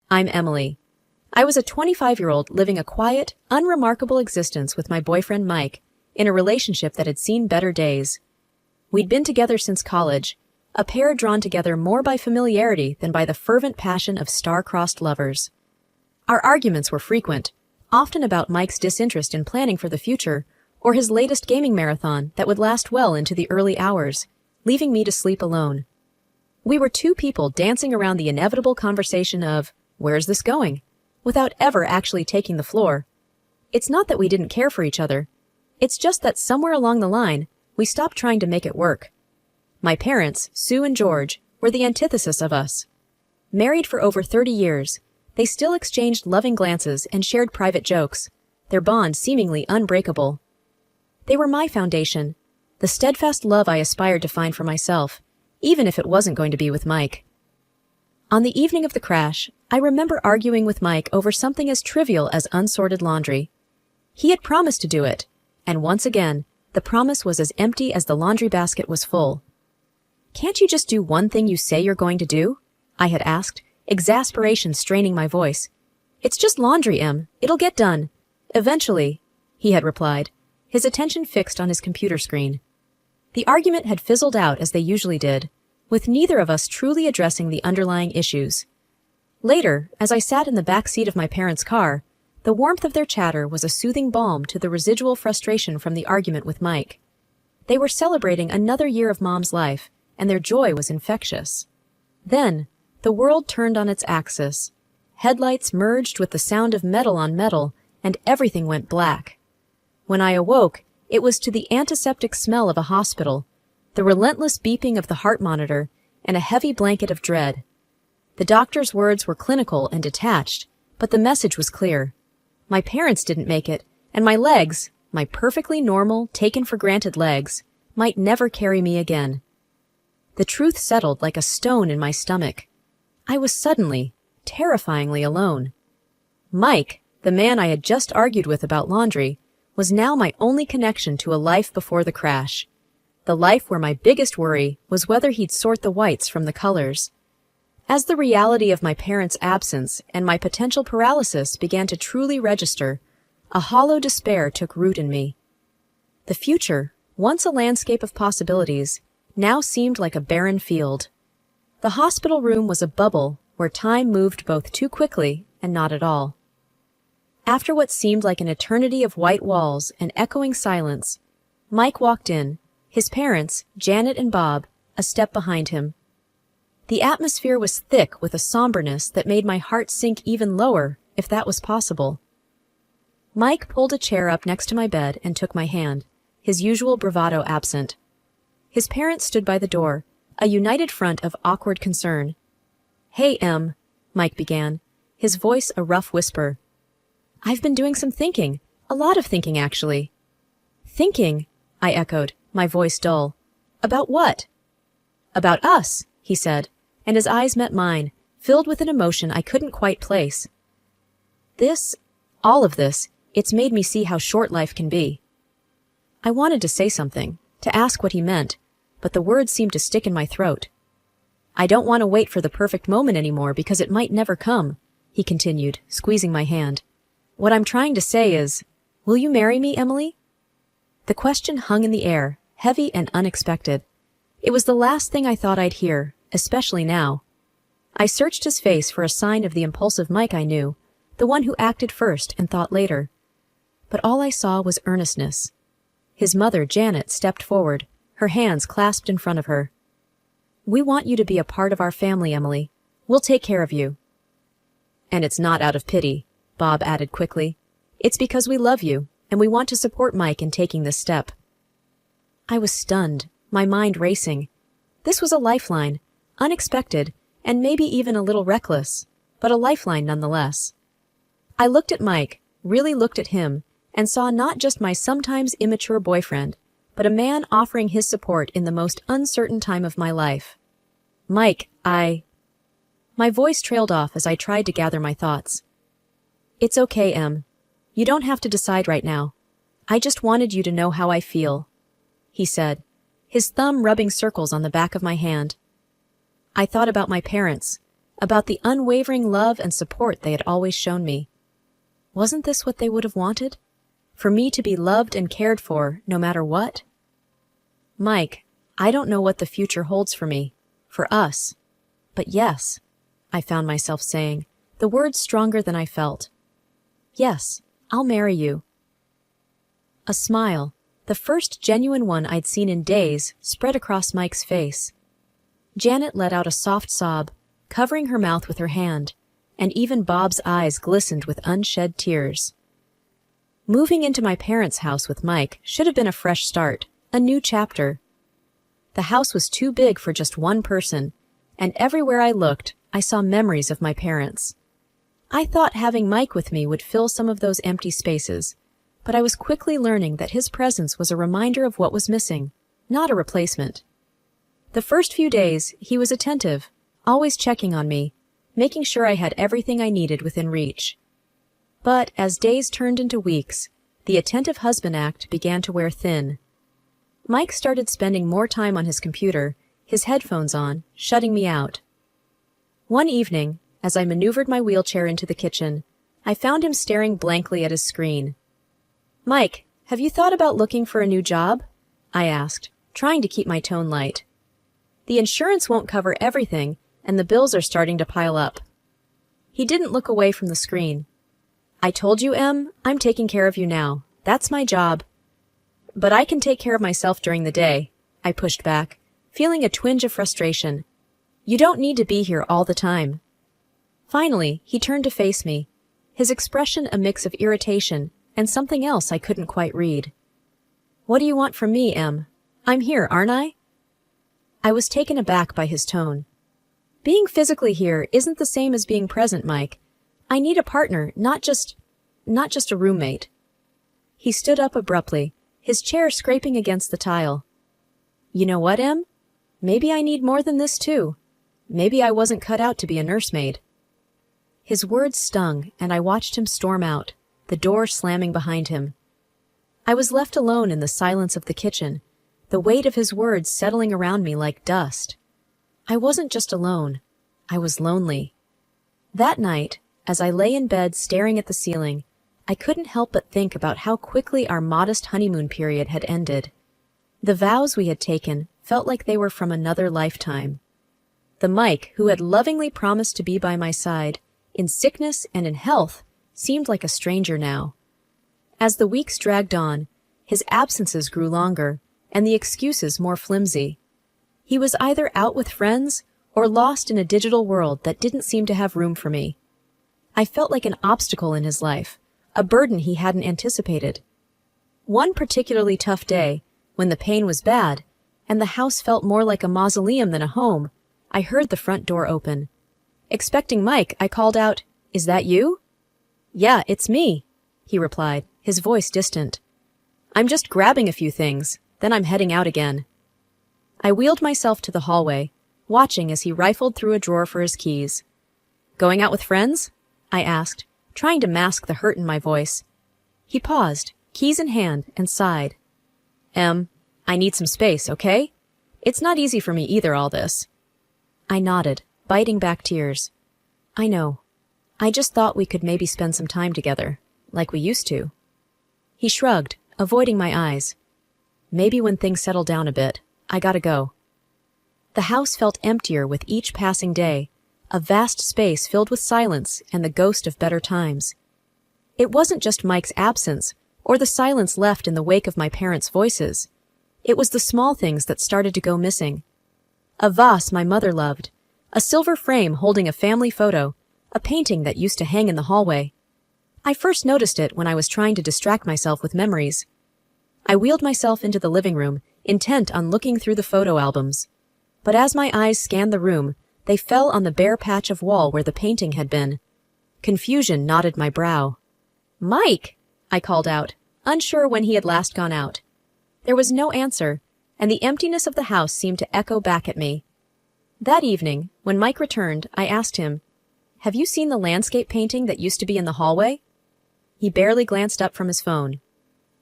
I'm Emily. I was a 25-year-old living a quiet, unremarkable existence with my boyfriend Mike, in a relationship that had seen better days. We'd been together since college, a pair drawn together more by familiarity than by the fervent passion of star-crossed lovers. Our arguments were frequent, often about Mike's disinterest in planning for the future, or his latest gaming marathon that would last well into the early hours, leaving me to sleep alone. We were two people dancing around the inevitable conversation of, "Where's this going?" without ever actually taking the floor. It's not that we didn't care for each other. It's just that somewhere along the line, we stopped trying to make it work. My parents, Sue and George, were the antithesis of us. Married for over 30 years, they still exchanged loving glances and shared private jokes, their bond seemingly unbreakable. They were my foundation, the steadfast love I aspired to find for myself, even if it wasn't going to be with Mike. On the evening of the crash, I remember arguing with Mike over something as trivial as unsorted laundry. He had promised to do it, and once again, the promise was as empty as the laundry basket was full. "Can't you just do one thing you say you're going to do?" I had asked, exasperation straining my voice. "It's just laundry, Em. It'll get done. Eventually," he had replied, his attention fixed on his computer screen. The argument had fizzled out as they usually did, with neither of us truly addressing the underlying issues. Later, as I sat in the back seat of my parents' car, the warmth of their chatter was a soothing balm to the residual frustration from the argument with Mike. They were celebrating another year of Mom's life, and their joy was infectious. Then, the world turned on its axis. Headlights merged with the sound of metal on metal, and everything went black. When I awoke, it was to the antiseptic smell of a hospital, the relentless beeping of the heart monitor, and a heavy blanket of dread. The doctor's words were clinical and detached, but the message was clear. My parents didn't make it, and my legs, my perfectly normal, taken-for-granted legs, might never carry me again. The truth settled like a stone in my stomach. I was suddenly, terrifyingly alone. Mike, the man I had just argued with about laundry, was now my only connection to a life before the crash. The life where my biggest worry was whether he'd sort the whites from the colors. As the reality of my parents' absence and my potential paralysis began to truly register, a hollow despair took root in me. The future, once a landscape of possibilities, now seemed like a barren field. The hospital room was a bubble where time moved both too quickly and not at all. After what seemed like an eternity of white walls and echoing silence, Mike walked in, his parents, Janet and Bob, a step behind him. The atmosphere was thick with a somberness that made my heart sink even lower, if that was possible. Mike pulled a chair up next to my bed and took my hand, his usual bravado absent. His parents stood by the door, a united front of awkward concern. "Hey, Em," Mike began, his voice a rough whisper. "I've been doing some thinking, a lot of thinking, actually." "Thinking?" I echoed, my voice dull. "About what?" "About us," he said, and his eyes met mine, filled with an emotion I couldn't quite place. All of this, it's made me see how short life can be." I wanted to say something, to ask what he meant, but the words seemed to stick in my throat. "I don't want to wait for the perfect moment anymore because it might never come," he continued, squeezing my hand. "What I'm trying to say is, will you marry me, Emily?" The question hung in the air, heavy and unexpected. It was the last thing I thought I'd hear, especially now. I searched his face for a sign of the impulsive Mike I knew, the one who acted first and thought later. But all I saw was earnestness. His mother, Janet, stepped forward, her hands clasped in front of her. "We want you to be a part of our family, Emily. We'll take care of you." "And it's not out of pity," Bob added quickly. "It's because we love you, and we want to support Mike in taking this step." I was stunned, my mind racing. This was a lifeline, unexpected, and maybe even a little reckless, but a lifeline nonetheless. I looked at Mike, really looked at him, and saw not just my sometimes immature boyfriend, but a man offering his support in the most uncertain time of my life. "Mike, My voice trailed off as I tried to gather my thoughts. "It's okay, Em. You don't have to decide right now. I just wanted you to know how I feel," he said, his thumb rubbing circles on the back of my hand. I thought about my parents, about the unwavering love and support they had always shown me. Wasn't this what they would have wanted? For me to be loved and cared for no matter what? Mike, I don't know what the future holds for me, for us. But yes, I found myself saying, the words stronger than I felt. Yes, I'll marry you. A smile, the first genuine one I'd seen in days, spread across Mike's face. Janet let out a soft sob, covering her mouth with her hand, and even Bob's eyes glistened with unshed tears. Moving into my parents' house with Mike should have been a fresh start, a new chapter. The house was too big for just one person, and everywhere I looked, I saw memories of my parents. I thought having Mike with me would fill some of those empty spaces, but I was quickly learning that his presence was a reminder of what was missing, not a replacement. The first few days, he was attentive, always checking on me, making sure I had everything I needed within reach. But as days turned into weeks, the attentive husband act began to wear thin. Mike started spending more time on his computer, his headphones on, shutting me out. One evening, as I maneuvered my wheelchair into the kitchen, I found him staring blankly at his screen. "Mike, have you thought about looking for a new job?" I asked, trying to keep my tone light. "The insurance won't cover everything, and the bills are starting to pile up." He didn't look away from the screen. "I told you, Em, I'm taking care of you now. That's my job." "But I can take care of myself during the day," I pushed back, feeling a twinge of frustration. "You don't need to be here all the time." Finally, he turned to face me, his expression a mix of irritation and something else I couldn't quite read. "What do you want from me, Em? I'm here, aren't I?" I was taken aback by his tone. "Being physically here isn't the same as being present, Mike. I need a partner, not just a roommate." He stood up abruptly, his chair scraping against the tile. "You know what, Em? Maybe I need more than this, too. Maybe I wasn't cut out to be a nursemaid." His words stung, and I watched him storm out, the door slamming behind him. I was left alone in the silence of the kitchen, the weight of his words settling around me like dust. I wasn't just alone. I was lonely. That night, as I lay in bed staring at the ceiling, I couldn't help but think about how quickly our modest honeymoon period had ended. The vows we had taken felt like they were from another lifetime. The Mike who had lovingly promised to be by my side, in sickness and in health, seemed like a stranger now. As the weeks dragged on, his absences grew longer, and the excuses more flimsy. He was either out with friends or lost in a digital world that didn't seem to have room for me. I felt like an obstacle in his life, a burden he hadn't anticipated. One particularly tough day, when the pain was bad, and the house felt more like a mausoleum than a home, I heard the front door open. Expecting Mike, I called out, "Is that you?" "Yeah, it's me," he replied, his voice distant. "I'm just grabbing a few things, then I'm heading out again." I wheeled myself to the hallway, watching as he rifled through a drawer for his keys. "Going out with friends?" I asked, trying to mask the hurt in my voice. He paused, keys in hand, and sighed. I need some space, okay? It's not easy for me either, all this." I nodded, biting back tears. "I know. I just thought we could maybe spend some time together, like we used to." He shrugged, avoiding my eyes. "Maybe when things settle down a bit. I gotta go." The house felt emptier with each passing day, a vast space filled with silence and the ghost of better times. It wasn't just Mike's absence, or the silence left in the wake of my parents' voices. It was the small things that started to go missing. A vase my mother loved, a silver frame holding a family photo, a painting that used to hang in the hallway. I first noticed it when I was trying to distract myself with memories. I wheeled myself into the living room, intent on looking through the photo albums. But as my eyes scanned the room, they fell on the bare patch of wall where the painting had been. Confusion knotted my brow. "Mike!" I called out, unsure when he had last gone out. There was no answer, and the emptiness of the house seemed to echo back at me. That evening, when Mike returned, I asked him, "Have you seen the landscape painting that used to be in the hallway?" He barely glanced up from his phone.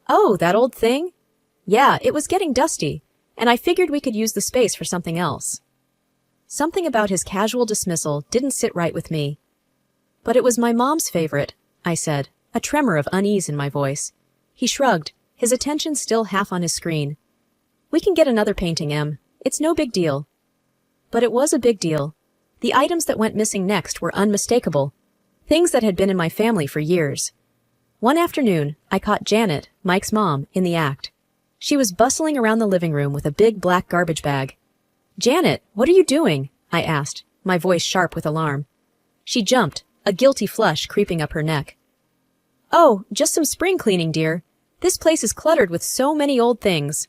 "Oh, that old thing? Yeah, it was getting dusty, and I figured we could use the space for something else." Something about his casual dismissal didn't sit right with me. But it was my mom's favorite, I said, a tremor of unease in my voice. He shrugged, his attention still half on his screen. We can get another painting, Em. It's no big deal. But it was a big deal. The items that went missing next were unmistakable, things that had been in my family for years. One afternoon, I caught Janet, Mike's mom, in the act. She was bustling around the living room with a big black garbage bag. "Janet, what are you doing?" I asked, my voice sharp with alarm. She jumped, a guilty flush creeping up her neck. "Oh, just some spring cleaning, dear. This place is cluttered with so many old things."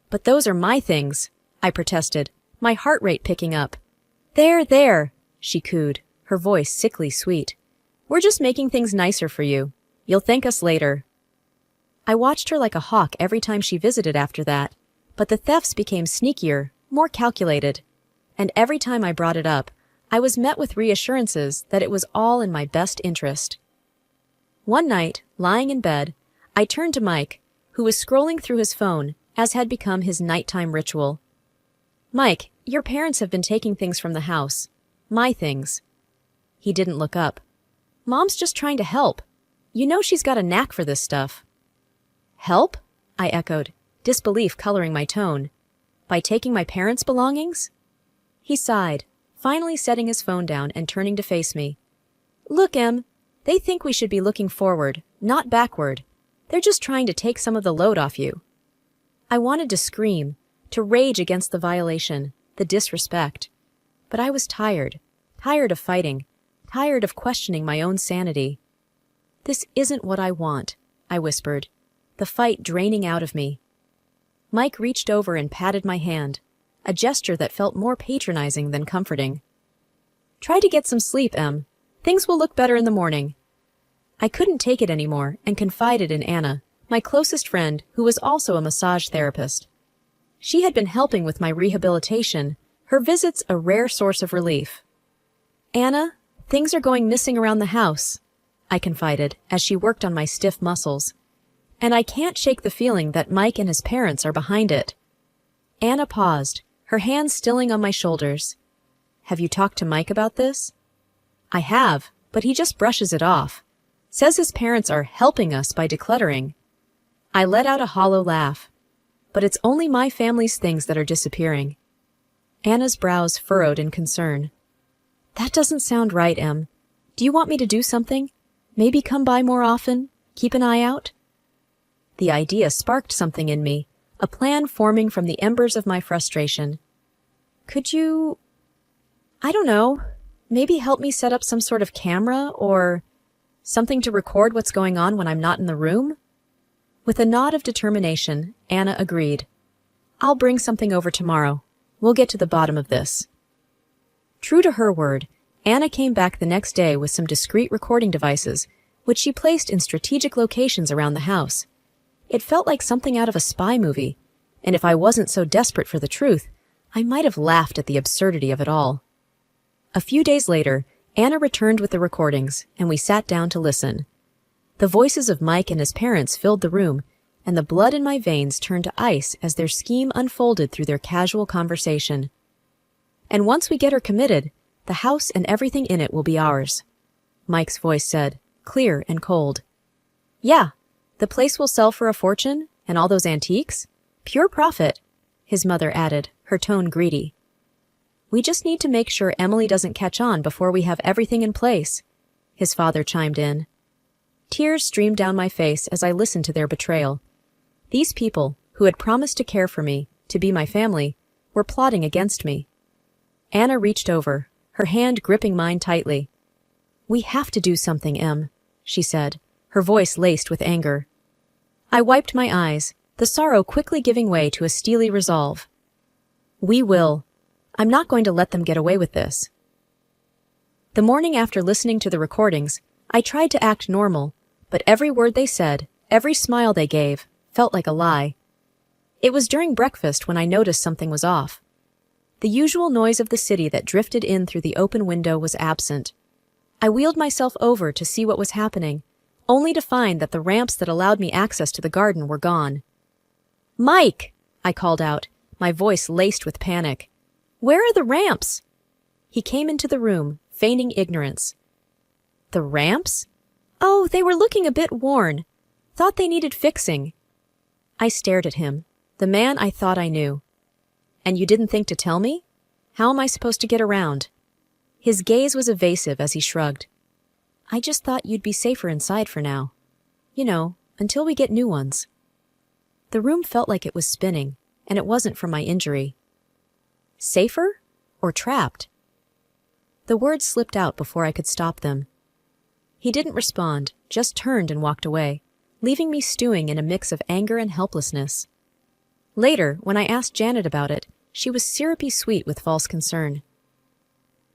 "But those are my things," I protested, my heart rate picking up. There, she cooed, her voice sickly sweet. "We're just making things nicer for you. You'll thank us later." I watched her like a hawk every time she visited after that, but the thefts became sneakier, more calculated. And every time I brought it up, I was met with reassurances that it was all in my best interest. One night, lying in bed, I turned to Mike, who was scrolling through his phone, as had become his nighttime ritual. "Mike, your parents have been taking things from the house. My things." He didn't look up. "Mom's just trying to help. You know she's got a knack for this stuff." "Help?" I echoed, disbelief coloring my tone. "By taking my parents' belongings?" He sighed, finally setting his phone down and turning to face me. "Look, Em, they think we should be looking forward, not backward. They're just trying to take some of the load off you." I wanted to scream, to rage against the violation, the disrespect. But I was tired of fighting, tired of questioning my own sanity. "This isn't what I want," I whispered, the fight draining out of me. Mike reached over and patted my hand, a gesture that felt more patronizing than comforting. "Try to get some sleep, Em. Things will look better in the morning." I couldn't take it anymore and confided in Anna, my closest friend, who was also a massage therapist. She had been helping with my rehabilitation, her visits a rare source of relief. "Anna, things are going missing around the house," I confided as she worked on my stiff muscles. "And I can't shake the feeling that Mike and his parents are behind it." Anna paused, her hands stilling on my shoulders. "Have you talked to Mike about this?" "I have, but he just brushes it off. Says his parents are helping us by decluttering." I let out a hollow laugh. "But it's only my family's things that are disappearing." Anna's brows furrowed in concern. "That doesn't sound right, Em. Do you want me to do something? Maybe come by more often? Keep an eye out?" The idea sparked something in me, a plan forming from the embers of my frustration. "Could you, I don't know, maybe help me set up some sort of camera or something to record what's going on when I'm not in the room?" With a nod of determination, Anna agreed. "I'll bring something over tomorrow. We'll get to the bottom of this." True to her word, Anna came back the next day with some discreet recording devices, which she placed in strategic locations around the house. It felt like something out of a spy movie, and if I wasn't so desperate for the truth, I might have laughed at the absurdity of it all. A few days later, Anna returned with the recordings, and we sat down to listen. The voices of Mike and his parents filled the room, and the blood in my veins turned to ice as their scheme unfolded through their casual conversation. "And once we get her committed, the house and everything in it will be ours," Mike's voice said, clear and cold. "Yeah, the place will sell for a fortune, and all those antiques? Pure profit," his mother added, her tone greedy. "We just need to make sure Emily doesn't catch on before we have everything in place," his father chimed in. Tears streamed down my face as I listened to their betrayal. These people, who had promised to care for me, to be my family, were plotting against me. Anna reached over, her hand gripping mine tightly. "We have to do something, Em," she said, her voice laced with anger. I wiped my eyes, the sorrow quickly giving way to a steely resolve. "We will. I'm not going to let them get away with this." The morning after listening to the recordings, I tried to act normal, but every word they said, every smile they gave, felt like a lie. It was during breakfast when I noticed something was off. The usual noise of the city that drifted in through the open window was absent. I wheeled myself over to see what was happening, only to find that the ramps that allowed me access to the garden were gone. "Mike!" I called out, my voice laced with panic. Where are the ramps? He came into the room, feigning ignorance. The ramps? Oh, they were looking a bit worn. Thought they needed fixing. I stared at him, the man I thought I knew. And you didn't think to tell me? How am I supposed to get around? His gaze was evasive as he shrugged. I just thought you'd be safer inside for now. You know, until we get new ones. The room felt like it was spinning, and it wasn't from my injury. Safer? Or trapped? The words slipped out before I could stop them. He didn't respond, just turned and walked away, leaving me stewing in a mix of anger and helplessness. Later, when I asked Janet about it, she was syrupy sweet with false concern.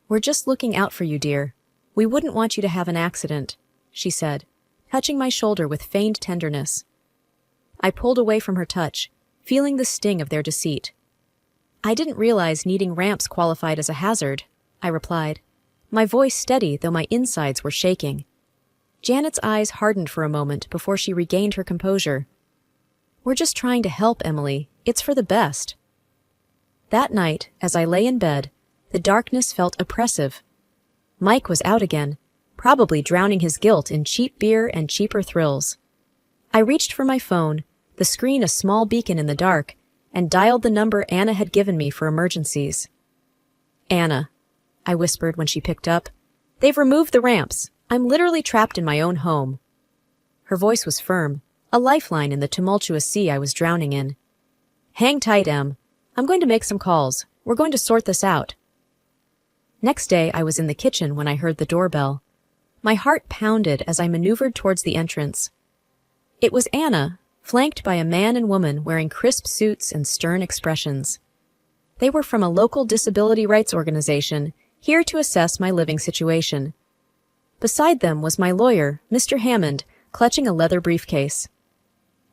We're just looking out for you, dear. We wouldn't want you to have an accident, she said, touching my shoulder with feigned tenderness. I pulled away from her touch, feeling the sting of their deceit. I didn't realize needing ramps qualified as a hazard, I replied, my voice steady though my insides were shaking. Janet's eyes hardened for a moment before she regained her composure. We're just trying to help, Emily. It's for the best. That night, as I lay in bed, the darkness felt oppressive. Mike was out again, probably drowning his guilt in cheap beer and cheaper thrills. I reached for my phone, the screen a small beacon in the dark, and dialed the number Anna had given me for emergencies. Anna, I whispered when she picked up. They've removed the ramps. I'm literally trapped in my own home. Her voice was firm, a lifeline in the tumultuous sea I was drowning in. Hang tight, Em. I'm going to make some calls. We're going to sort this out. Next day, I was in the kitchen when I heard the doorbell. My heart pounded as I maneuvered towards the entrance. It was Anna, flanked by a man and woman wearing crisp suits and stern expressions. They were from a local disability rights organization, here to assess my living situation. Beside them was my lawyer, Mr. Hammond, clutching a leather briefcase.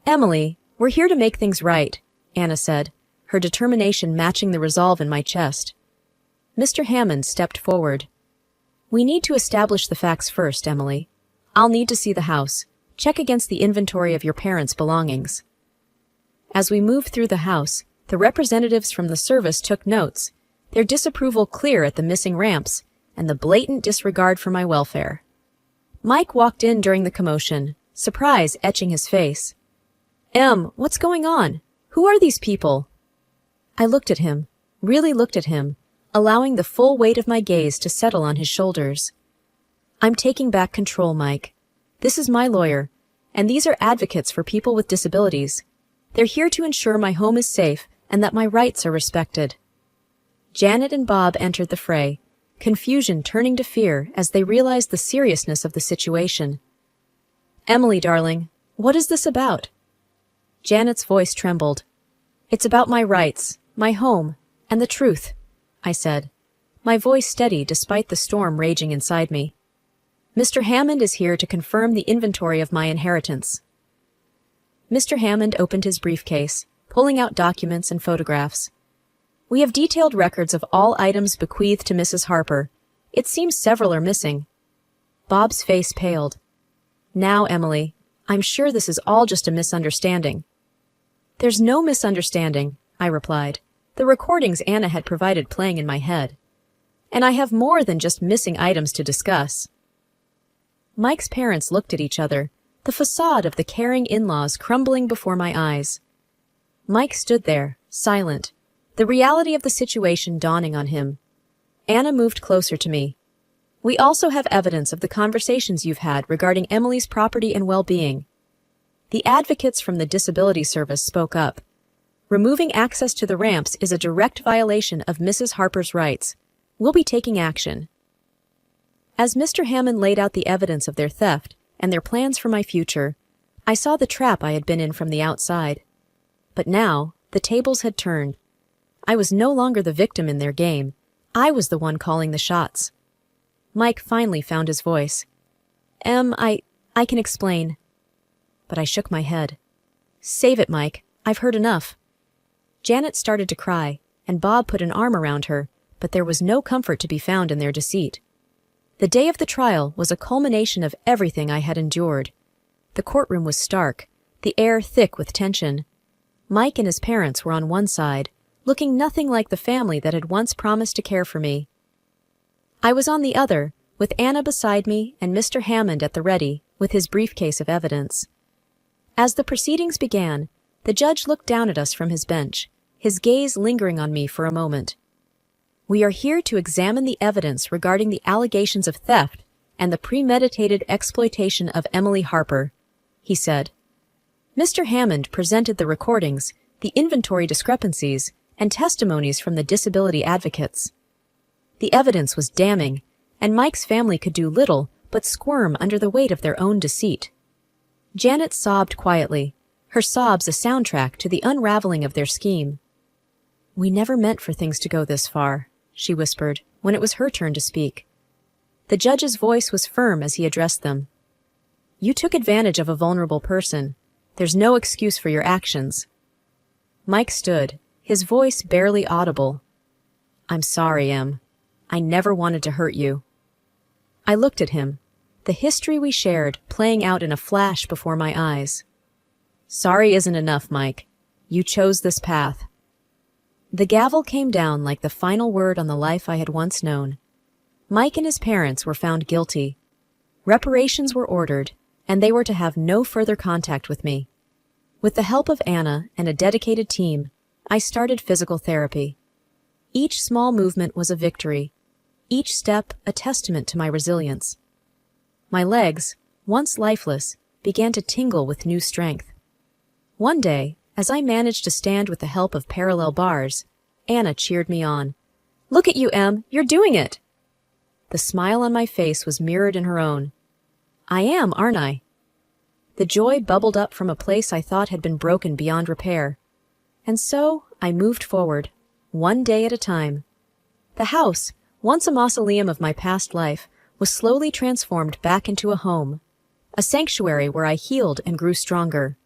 Emily, we're here to make things right, Anna said, her determination matching the resolve in my chest. Mr. Hammond stepped forward. We need to establish the facts first, Emily. I'll need to see the house. Check against the inventory of your parents' belongings. As we moved through the house, the representatives from the service took notes, their disapproval clear at the missing ramps and the blatant disregard for my welfare. Mike walked in during the commotion, surprise etching his face. Em, what's going on? Who are these people? I looked at him, really looked at him, allowing the full weight of my gaze to settle on his shoulders. I'm taking back control, Mike. This is my lawyer, and these are advocates for people with disabilities. They're here to ensure my home is safe and that my rights are respected. Janet and Bob entered the fray, confusion turning to fear as they realized the seriousness of the situation. Emily, darling, what is this about? Janet's voice trembled. It's about my rights, my home, and the truth, I said, my voice steady despite the storm raging inside me. Mr. Hammond is here to confirm the inventory of my inheritance. Mr. Hammond opened his briefcase, pulling out documents and photographs. We have detailed records of all items bequeathed to Mrs. Harper. It seems several are missing. Bob's face paled. Now, Emily, I'm sure this is all just a misunderstanding. There's no misunderstanding, I replied, the recordings Anna had provided playing in my head. And I have more than just missing items to discuss. Mike's parents looked at each other, the facade of the caring in-laws crumbling before my eyes. Mike stood there, silent, the reality of the situation dawning on him. Anna moved closer to me. We also have evidence of the conversations you've had regarding Emily's property and well-being. The advocates from the Disability Service spoke up. Removing access to the ramps is a direct violation of Mrs. Harper's rights. We'll be taking action. As Mr. Hammond laid out the evidence of their theft and their plans for my future, I saw the trap I had been in from the outside. But now, the tables had turned. I was no longer the victim in their game. I was the one calling the shots. Mike finally found his voice. I can explain. But I shook my head. Save it, Mike. I've heard enough. Janet started to cry, and Bob put an arm around her, but there was no comfort to be found in their deceit. The day of the trial was a culmination of everything I had endured. The courtroom was stark, the air thick with tension. Mike and his parents were on one side, looking nothing like the family that had once promised to care for me. I was on the other, with Anna beside me and Mr. Hammond at the ready, with his briefcase of evidence. As the proceedings began, the judge looked down at us from his bench, his gaze lingering on me for a moment. "We are here to examine the evidence regarding the allegations of theft and the premeditated exploitation of Emily Harper," he said. Mr. Hammond presented the recordings, the inventory discrepancies, and testimonies from the disability advocates. The evidence was damning, and Mike's family could do little but squirm under the weight of their own deceit. Janet sobbed quietly, her sobs a soundtrack to the unraveling of their scheme. "We never meant for things to go this far," she whispered, when it was her turn to speak. The judge's voice was firm as he addressed them. "You took advantage of a vulnerable person. There's no excuse for your actions." Mike stood, his voice barely audible. "I'm sorry, Em. I never wanted to hurt you." I looked at him, the history we shared playing out in a flash before my eyes. "Sorry isn't enough, Mike. You chose this path." The gavel came down like the final word on the life I had once known. Mike and his parents were found guilty. Reparations were ordered, and they were to have no further contact with me. With the help of Anna and a dedicated team, I started physical therapy. Each small movement was a victory, each step a testament to my resilience. My legs, once lifeless, began to tingle with new strength. One day, as I managed to stand with the help of parallel bars, Anna cheered me on. "Look at you, Em, you're doing it!" The smile on my face was mirrored in her own. "I am, aren't I?" The joy bubbled up from a place I thought had been broken beyond repair. And so I moved forward, one day at a time. The house, once a mausoleum of my past life, was slowly transformed back into a home, a sanctuary where I healed and grew stronger.